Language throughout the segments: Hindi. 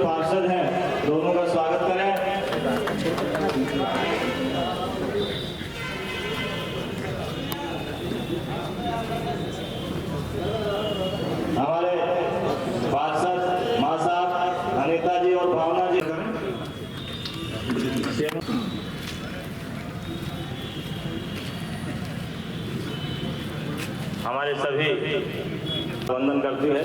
पार्षद हैं दोनों का स्वागत करें। हमारे पार्षद मां साहब अनीता जी और भावना जी हमारे सभी वंदन करती है।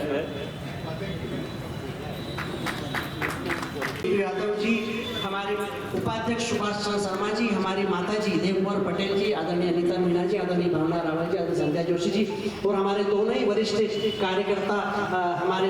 यादव जी, हमारे उपाध्यक्ष सुभाष चंद्र शर्मा जी, हमारी माता जी देवकुमार पटेल जी, आदरणीय अनीता मीणा जी, आदरणीय भावना रावल जी, आदरणीय संध्या जोशी जी और हमारे दोनों ही वरिष्ठ कार्यकर्ता हमारे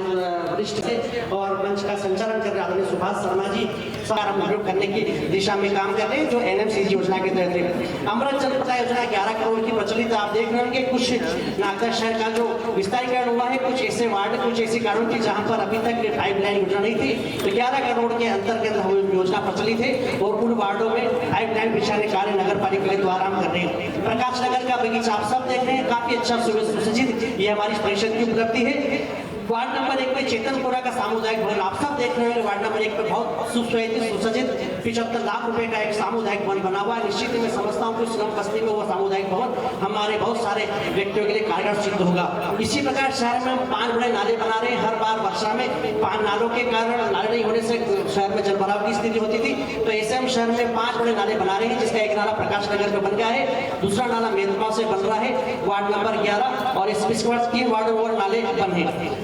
वरिष्ठ थे और मंच का संचालन कर रहे आदरणीय सुभाष शर्मा जी सारा उपयोग करने की दिशा में काम कर रहे हैं। जो एनएमसीजी योजना के तहत अमृत जल प्रदाय योजना 11 करोड़ की प्रचलित आप देख रहे होंगे। कुछ नागदा शहर का जो विस्तारीकरण हुआ है, कुछ ऐसे वार्ड, कुछ ऐसी कानून की जहां पर अभी तक पाइपलाइन योजना नहीं थी, तो 11 करोड़ के अंतर्गत योजना प्रचलित है और उन वार्डों में पाइपलाइन बिछाने कार्य नगर पालिका के द्वारा हम कर रहे हैं। प्रकाश नगर का बगीचा आप सब देख रहे हैं, काफी अच्छा सुसज्जित, ये हमारी परिषद की उपलब्धि है। वार्ड नंबर 1 में चेतनपुरा का सामुदायिक भवन आप सब देख रहे हैं। वार्ड नंबर 1 पे बहुत सुसज्जित 75 लाख रुपए का एक सामुदायिक भवन बना हुआ है। निश्चित ही मैं समझता हूँ कि श्रम बस्ती में वो सामुदायिक भवन हमारे बहुत सारे व्यक्तियों के लिए कारगर सिद्ध होगा। इसी प्रकार शहर में हम 5 बड़े नाले बना रहे हैं। हर बार वर्षा में 5 नालों के कारण नाले नहीं होने से शहर में जलभराव की स्थिति होती थी, तो ऐसे हम शहर में 5 बड़े नाले बना रहे हैं, जिसका एक नाला प्रकाश नगर में बन गया है, दूसरा नाला मेदमा से बन रहा है वार्ड नंबर 11 और इसके बाद 3 वार्ड और नाले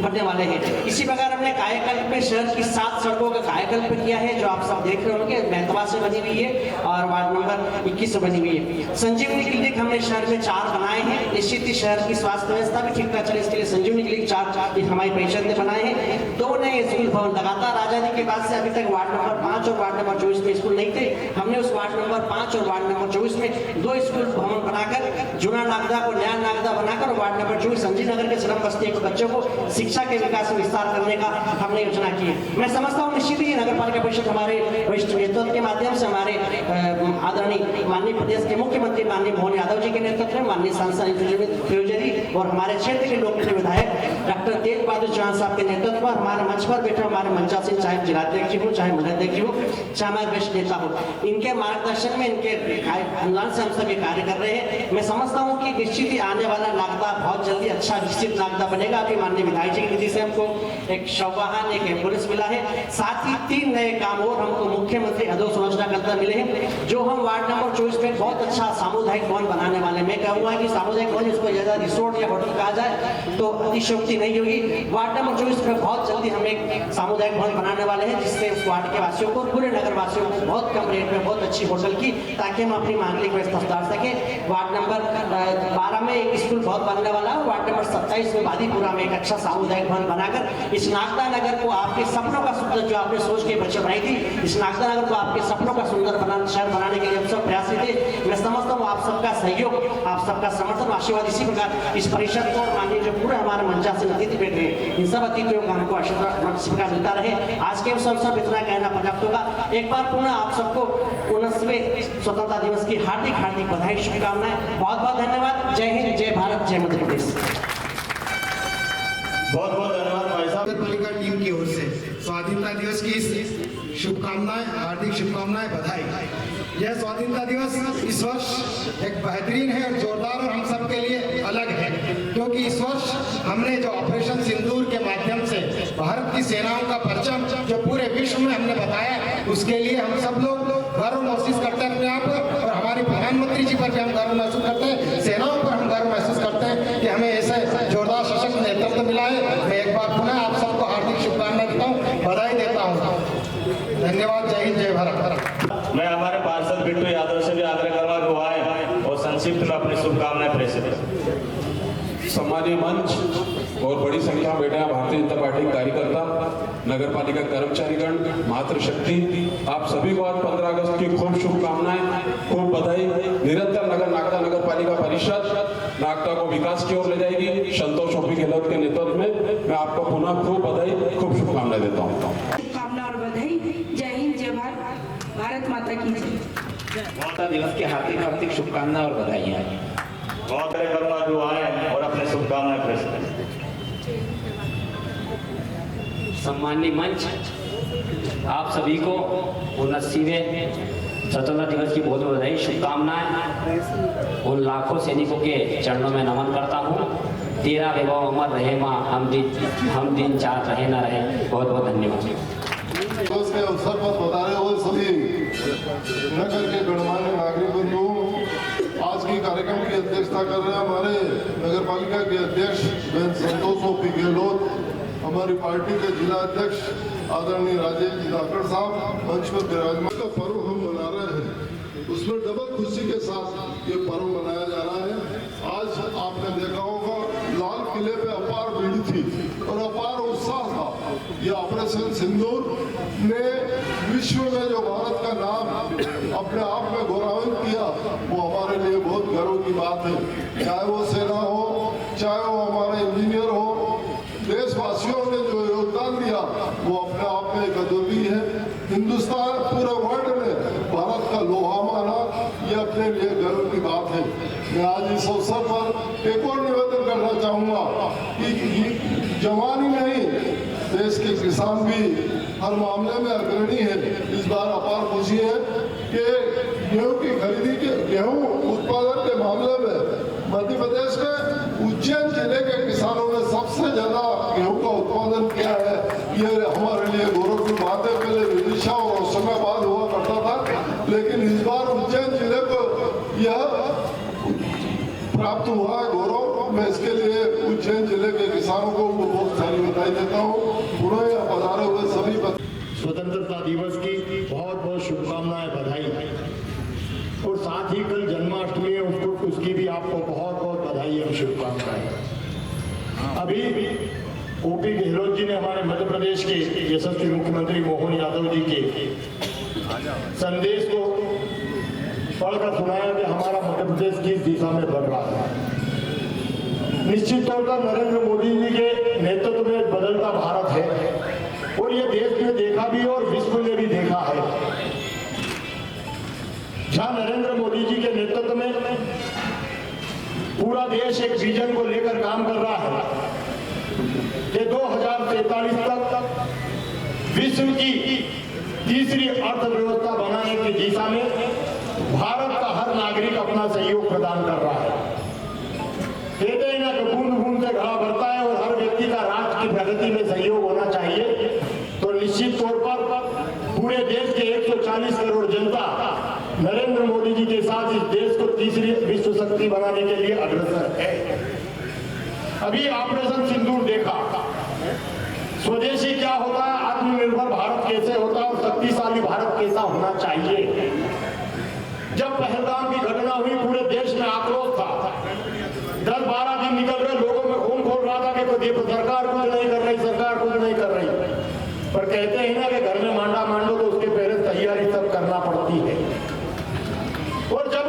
बनने वाले हैं। इसी प्रकार हमने कायाकल्प में शहर की 7 सड़कों का कायाकल्प किया है, जो आप सब देख रहे होंगे। मेहतवा से बनी हुई है और वार्ड नंबर 21 से बनी हुई है। संजीवनी क्लिनिक हमने शहर में 4 बनाए हैं। निश्चित ही शहर की स्वास्थ्य व्यवस्था भी ठीक ठाक चले, इसके लिए संजीवनी क्लिनिक 4 हमारी परिषद ने बनाए हैं। 2 नए स्कूल भवन लगातार आजादी के बाद से अभी तक वार्ड नंबर 5 और वार्ड नंबर 24 में स्कूल नहीं थे। हमने उस वार्ड नंबर 5 और वार्ड नंबर 24 में 2 स्कूल भवन बनाकर जूना नागदा को नया नागदा बनाकर वार्ड नंबर 24 संजीव नगर के श्रम बस्ती के बच्चों को शिक्षा के विकास में विस्तार करने का हमने योजना की है। मैं समझता हूँ निश्चित ही नगर पालिका परिषद हमारे वरिष्ठ नेतृत्व के माध्यम से हमारे आदरणीय माननीय प्रदेश के मुख्यमंत्री माननीय मोहन यादव जी के नेतृत्व में, माननीय सांसद जी और हमारे क्षेत्र के लोकप्रिय विधायक डॉक्टर तेज बहादुर चौहान साहब के नेतृत्व पर हमारे मंच पर बैठे हमारे मंचासीन, चाहे जिलाध्यक्ष जी हो, चाहे मंडलाध्यक्ष जी हो, चाहे हमारे वरिष्ठ नेता हो, इनके मार्गदर्शन में, इनके अनुदान से हम सभी कार्य कर रहे हैं। मैं समझता हूँ कि निश्चित ही आने वाला नागदा बहुत जल्दी अच्छा विकसित नागदा बनेगा। अभी माननीय विधायक जी की निधि से हमको एक शववाहन, एक एम्बुलेंस मिला है, साथ ही 3 नए काम और हमको मुख्यमंत्री अधो संरचना के अंदर मिले हैं, जो हम वार्ड नंबर 24 में बहुत अच्छा सामुदायिक भवन बनाने वाले। मैं कहूँगा कि सामुदायिक भवन इसको ज्यादा रिसोर्ट या होटल कहा जाए तो अतिशयोक्ति नहीं होगी। वार्ड नंबर 24 में बहुत जल्दी हम एक सामुदायिक भवन बनाने वाले हैं, जिससे उस वार्ड के वासियों को, पूरे नगर वासियों को बहुत कम रेट में बहुत अच्छी होटल की, ताकि हम अपनी मांगलिक व्यवस्था सुधार सके। वार्ड नंबर 12 में एक स्कूल बहुत बनने वाला है। वार्ड नंबर 27 में बादीपुरा में एक अच्छा सामुदायिक भवन बनाकर इस नागदा नगर को आपके सपनों का सुंदर, जो आपने सोच के बच्चे बनाई थी, इस नागदा नगर को आपके सपनों का सुंदर शहर बनाने के लिए हम सब प्रयासी थे। मैं समझता हूँ आप सबका सहयोग, आप सबका समर्थन, आशीर्वाद इसी प्रकार इस परिषद को, माननीय जो पूरे हमारे मंचासीन अतिथि बैठे हैं, इन सब अतिथियों का हमको आशीर्वाद इसी प्रकार मिलता रहे। आज के अवसर पर इतना कहना पर्याप्त होगा। एक बार पुनः आप सबको 19वें स्वतंत्रता दिवस की हार्दिक हार्दिक बधाई, शुभकामनाएं। बहुत बहुत धन्यवाद। जय हिंद, जय भारत, जय मध्य प्रदेश। बहुत बहुत धन्यवाद भाई साहब। नगर पालिका टीम की ओर से स्वाधीनता दिवस की शुभकामनाएं, हार्दिक शुभकामनाएं, बधाई। यह स्वाधीनता दिवस इस वर्ष एक बेहतरीन है और जोरदार और हम सब के लिए अलग है, क्योंकि इस वर्ष हमने जो ऑपरेशन सिंदूर के माध्यम से भारत की सेनाओं का परचम जो पूरे विश्व में हमने बताया, उसके लिए हम सब लोग गर्व महसूस करते हैं अपने आप पर, और हमारे प्रधानमंत्री जी पर भी हम गर्व महसूस करते हैं, सेनाओं पर हम गर्व महसूस करते हैं कि हमें ऐसे जोरदार सशक्त नेतृत्व मिला है। मैं एक बार पुनः आप सबको हार्दिक शुभकामनाएं देता हूँ, बधाई देता हूँ। धन्यवाद। जय हिंद, जय भारत। मैं हमारे पार्षद बिट्टू यादव से भी आग्रह करूंगा कि वो आए और संक्षिप्त में अपनी शुभकामनाएं प्रेषित करें। सम्मानीय मंच और बड़ी संख्या में बैठे हैं भारतीय जनता पार्टी के कार्यकर्ता, नगर पालिका कर्मचारीगण, मातृशक्ति, आप सभी को आज 15 अगस्त की खूब शुभकामनाएं, खूब बधाई। निरंतर नागदा नगर पालिका परिषद नागदा को विकास की ओर ले जाएगी। संतोष ओपी गहलोत के नेतृत्व में मैं आपको पुनः खूब बधाई, खूब शुभकामनाएं देता हूँ। शुभकामना और बधाई। जय हिंद, जय भारत, भारत माता की जय। स्वतंत्रता दिवस की हार्दिक हार्दिक शुभकामनाएं और बधाइयाँ। बहुत करूंगा जो आए और अपने शुभकामनाएं प्रेषित करें। सम्माननीय मंच, आप सभी को 79वें स्वतंत्रता दिवस की बहुत बहुत बधाई, शुभकामनाएं। उन लाखों सैनिकों के चरणों में नमन करता हूँ। तेरा वैभव अमर रहे माँ, हम दिन चार रहे ना रहे। बहुत बहुत धन्यवाद। दिवस के अवसर पर बता रहे हुए सभी नगर के गणमान्य नागरिक बंधु, आज की कार्यक्रम की अध्यक्षता कर रहे हैं हमारे नगर पालिका के अध्यक्ष बहन संतोष ओपी गहलोत, हमारी पार्टी के जिला अध्यक्ष आदरणीय राजेश जी धाकड़ साहब मंच पर विराजमान। का पर्व हम मना रहे हैं, उसमें डबल खुशी के साथ ये पर्व मनाया जा रहा है। आज आपने देखा होगा लाल किले पे अपार भीड़ थी और अपार उत्साह था। ये ऑपरेशन सिंदूर ने विश्व में जो भारत का नाम अपने आप में गौरवान्वित किया, वो हमारे लिए बहुत गर्व की बात है। चाहे वो सेना हो, चाहे वो हमारे इंजीनियर हो, देशवासियों ने जो योगदान दिया वो अपने आप में एक अद्वितीय है। हिंदुस्तान पूरे वर्ल्ड ने भारत का लोहा माना, ये अपने लिए गर्व की बात है। मैं आज इस अवसर पर एक और निवेदन करना चाहूँगा कि जवान ही नहीं, देश के किसान भी हर मामले में अग्रणी है। इस बार अपार खुशी है कि गेहूं की खरीदी के गेहूं उत्पादन के मामले में मध्य प्रदेश में उज्जैन जिले के किसानों ने सबसे ज्यादा गेहूं का उत्पादन किया है। ये हमारे लिए गौरव की बात है। पहले विदिशा और होशंगाबाद हुआ करता था, लेकिन इस बार उज्जैन जिले को यह प्राप्त हुआ है गौरव। मैं इसके लिए उज्जैन जिले के किसानों को बहुत सारी बधाई देता हूँ। पुणे पधारे हुए सभी स्वतंत्रता दिवस की बहुत बहुत शुभकामनाएं, बधाई। और साथ ही कल जन्माष्टमी है, उसकी भी आपको बहुत बहुत बधाई और शुभकामनाएं। अभी ओपी गहलोत जी ने हमारे मध्य प्रदेश के यशस्वी मुख्यमंत्री मोहन यादव जी के संदेश को पढ़कर सुनाया कि हमारा मध्य प्रदेश किस दिशा में बढ़ रहा है। निश्चित तौर पर नरेंद्र मोदी जी के नेतृत्व में बदलता भारत है और ये देश ने देखा भी और विश्व ने भी देखा है। जहां नरेंद्र मोदी जी के नेतृत्व में पूरा देश एक विजन को लेकर काम कर रहा है कि 2043 तक विश्व की तीसरी अर्थव्यवस्था बनाने की दिशा में भारत का हर नागरिक अपना सहयोग प्रदान कर रहा है। कहते हैं ना कि बूंद बूंद से घड़ा भरता है और हर व्यक्ति का राष्ट्र की प्रगति में सहयोग होना चाहिए। तो निश्चित तौर पर पूरे देश के 140 करोड़ जनता नरेंद्र मोदी जी के साथ इस देश को तीसरी विश्व शक्ति बनाने के लिए अग्रसर है। अभी ऑपरेशन सिंदूर देखा, स्वदेशी क्या होता है, आत्मनिर्भर भारत कैसे होता है और शक्तिशाली भारत कैसा होना चाहिए। जब पहलगाम की घटना हुई पूरे देश में आक्रोश था। 10-12 दिन निकल रहे, लोगों में खून खोल रहा था कि सरकार कुछ नहीं कर रही, सरकार कुछ नहीं कर रही। पर कहते हैं ना कि घर में मांडा मान लो तो उसके पहले तैयारी सब करना पड़ती है। और जब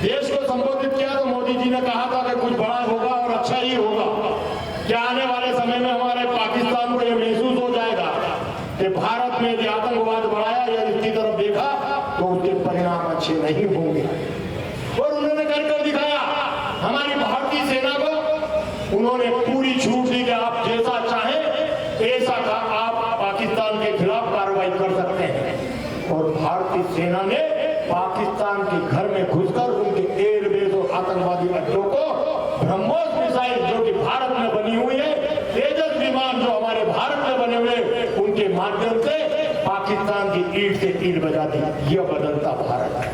देश को संबोधित किया तो मोदी जी ने कहा था कि कुछ बड़ा होगा और अच्छा ही होगा। क्या आने वाले समय में हमारे पाकिस्तान को यह महसूस हो जाएगा कि भारत में यदि आतंकवाद बढ़ाया या इसकी तरफ देखा तो उसके परिणाम अच्छे नहीं होंगे। और उन्होंने कर दिखाया। हमारी भारतीय सेना को उन्होंने पूरी छूट दी कि आप जैसा चाहें ऐसा का आप पाकिस्तान के खिलाफ कार्रवाई कर सकते हैं। और भारतीय सेना ने पाकिस्तान के घर में घुसकर उनके एयरबेस और आतंकवादी अड्डों को ब्रह्मोस मिसाइल जो कि भारत में बनी हुई है, तेजस विमान जो हमारे भारत में बने हुए, उनके माध्यम से पाकिस्तान की ईंट से ईंट बजा दी। यह बदलता भारत है।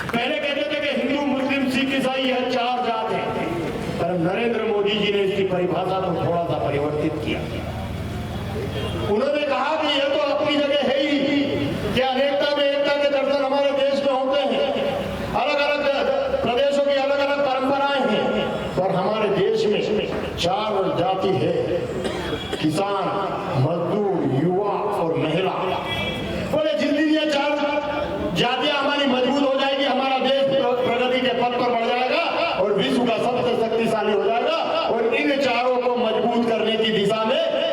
पहले कहते थे कि हिंदू मुस्लिम सिख ईसाई यह 4 जात है, पर नरेंद्र मोदी जी ने इसकी परिभाषा को थोड़ा सा परिवर्तित किया। उन्होंने कहा कि यह तो अपनी जगह है ही कि अनेकता में एकता के दर्शन हमारे देश में होते हैं। अलग अलग प्रदेशों की अलग अलग परंपराएं हैं, पर हमारे देश में 4 जाति है, किसान, मजदूर, युवा और महिला। बोले जिंदगी ये 4 जातियां हमारी मजबूत हो जाएगी, हमारा देश प्रगति के पथ पर बढ़ जाएगा और विश्व का सबसे शक्तिशाली हो जाएगा। और इन चारों को मजबूत करने की दिशा में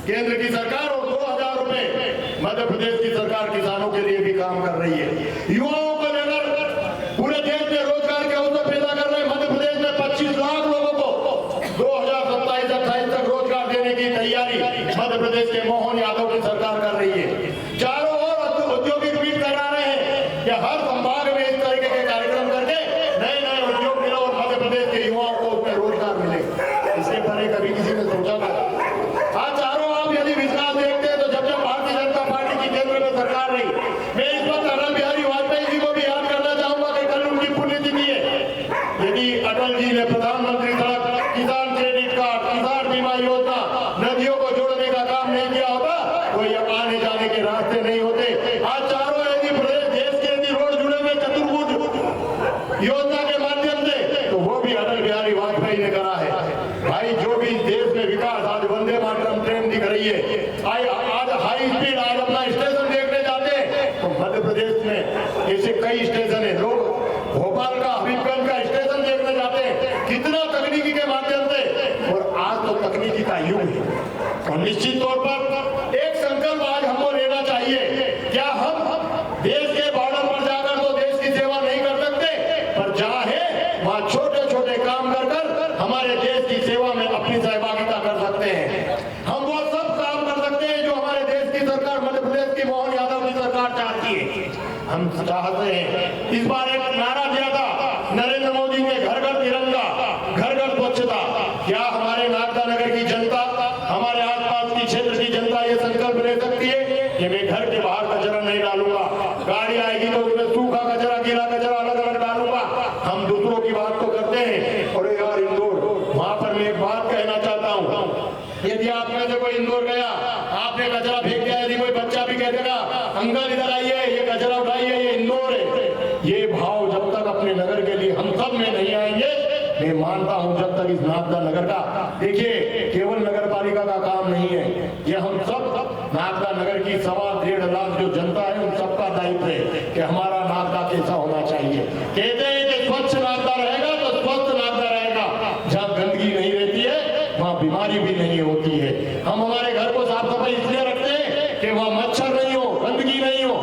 केंद्र की सरकार और 2000 रुपए मध्य प्रदेश की सरकार किसानों के लिए भी काम कर रही है। युवाओं को लेकर पूरे देश में रोजगार के अवसर पैदा कर रहे मध्य प्रदेश में 25 लाख लोगों को 2027-28 तक रोजगार देने की तैयारी मध्य प्रदेश के मोहन यादव की सरकार कर रही है। चारों ओर औद्योगिक मीट करा रहे हैं कि हर संभाग में इस तरीके के कार्यक्रम करके नए नए उद्योग मिले और मध्य प्रदेश के युवाओं को उसमें रोजगार मिले। इसके पहले कभी किसी ने सोचा था? आज चारों आप यदि विकास देखते हैं तो जब जब भारतीय जनता पार्टी की केंद्र में सरकार रही, मैं इस वक्त अटल बिहारी वाजपेयी जी को भी याद करना चाहूंगा कि कल उनकी पुण्यतिथि है। यदि अटल जी ने प्रधानमंत्री सड़क, किसान क्रेडिट कार्ड, किसान बीमा योजना, नदियों को जोड़ने का काम नहीं किया होता तो ये आने जाने के रास्ते नहीं होते। आज चारों यदि देश के यदि रोड जुड़े हुए चतुर्भुज योजना के माध्यम से तो वो भी अटल बिहारी वाजपेयी ने करा है। भाई जो भी देश में विकास, आज वंदे मातरम ट्रेन दिख रही है, आज हाई स्पीड, आज अपना स्टेशन देखने जाते हैं तो मध्य प्रदेश में ऐसे कई स्टेशन है। लोग भोपाल का, हबीबगंज का स्टेशन देखने जाते हैं, कितना तकनीकी के माध्यम से। और आज तो तकनीकी का युग है और निश्चित तौर पर एक संकल्प आज हमको लेना चाहिए। क्या हम देश के बॉर्डर पर जाकर तो देश की सेवा नहीं कर सकते, पर जहां है वहां छोटे छोटे काम कर कर हमारे देश की सेवा में अपनी सहभागिता कर सकते हैं। हम वो सब काम कर सकते हैं जो हमारे देश की सरकार, मध्य प्रदेश की मोहन यादव की सरकार चाहती है। हम चाहते हैं, इस बार एक नारा दिया था नरेंद्र मोदी ने, घर घर तिरंगा, घर घर स्वच्छता। क्या हमारे नागदा नगर की जनता, हमारे आसपास की क्षेत्र की जनता ये संकल्प ले सकती है कि मैं घर के बाहर कचरा नहीं डालूंगा, गाड़ी आएगी तो उसमें सूखा कचरा, गीला कचरा अलग अलग डालूंगा? हम दूसरों की बात तो करते हैं। और यार इंदौर, वहां पर मैं एक बात कहना चाहता हूँ, यदि आप में से कोई इंदौर गया, आपने कचरा फेंक दिया, यदि कोई बच्चा भी कह देगा अंकल इधर आइए, ये कचरा उठाइए, ये इंदौर है, ये भाव जब तक अपने नगर के लिए हम सब में नहीं आएंगे, मैं मानता हूं जब तक इस नागदा नगर का, देखिए केवल नगर पालिका का काम नहीं है, ये हम सब नागदा नगर की 1.25 लाख जो जनता है उन सबका दायित्व है कि हमारा नागदा कैसा होना चाहिए। कहते हैं कि स्वच्छ नागदा रहेगा तो स्वस्थ नागदा रहेगा। जहाँ गंदगी नहीं रहती है वहाँ बीमारी भी नहीं होती है। हम हमारे घर को साफ सफाई इसलिए रखते हैं कि वहाँ मच्छर नहीं हो, गंदगी नहीं हो।